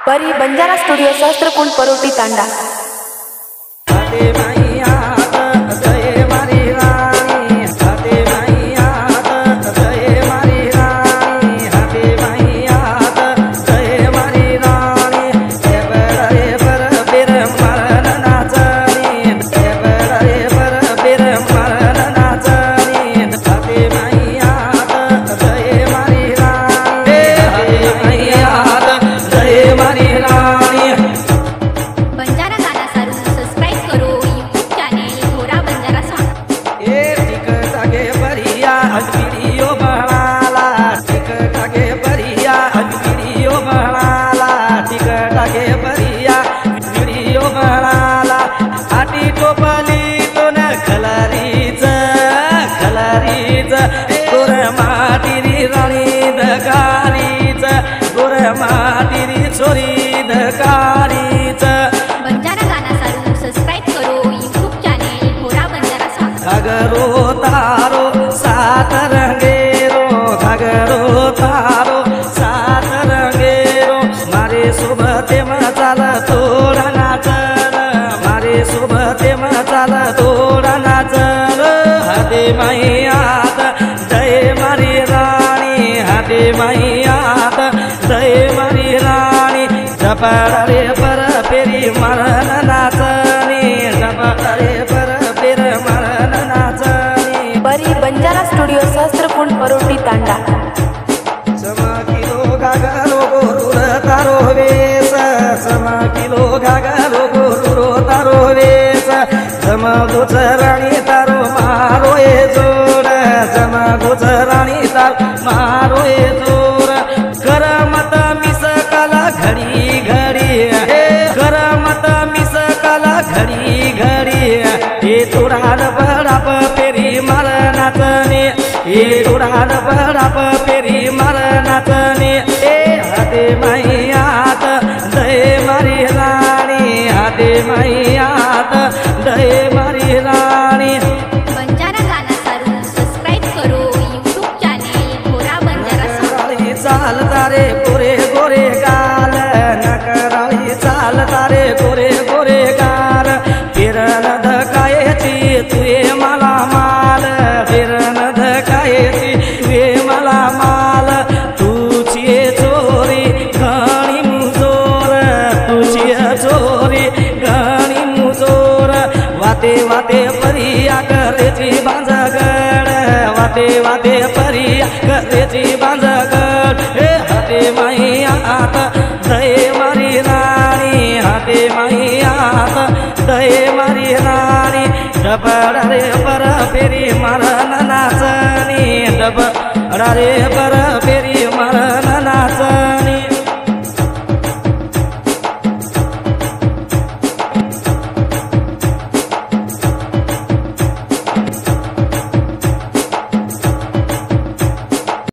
परी बंजारा स्टुडिओ सहस्त्रकुंड परोटी तांडा। घागरो तारो सात रंगेरो, घागरो तारो सात रंगेरो, मारे सोबते मचाल थोडा नाचल, मारे सोबते मचाल थोडा नाचल। हाते मैयात जय मारी राणी, हाते मैयात जय मारी राणी, झपाडा रे पर फेरी मरण नाचणी, झपाडा रे पर फेर मरण नाचणी। परी बंजारा स्टुडिओ सहस्त्रकुंड परोटी तांडा। समा किलो घागरो गोरुर तारो वेस, समा किलो घागरो गोरुर तारो वेस, जमा गोचराणी तारो मारो ए जोड, जमा गोचराणी तारो मारो ए जोड। करमत मिस काला घडी घडी, करमत मिस काला घडी घडी, हे तुडान बडाप फेरी मार नाचणे, हे तुडान बडाप फेरी मार नाचणे। ए हाते मैयात जय मारी राणी, हाते मैयात जय मारी राणी। बंजारा गाना सारू सबस्क्राइब करो यूट्यूब चॅनल गोरा बंजारा नकराळी चालता रे गोरे गोरे गाल, नकराळी चालता रे गोरे गोरे गाल, फिरण धकायची तुये मला माल, फिरण धकायची तुये मला माल। तुझी चोरी घणी मुजोर, तुझी चोरी घणी मुजोर, वाते वाते परिया करेची बांजगड, वाते वाते परिया करेची बांजगड। हे हाते मैयात जय मारी राणी, हाते मैयात जय मारी राणी, डबडा रे पर फेरी मरण नाचणी, डबडा रे पर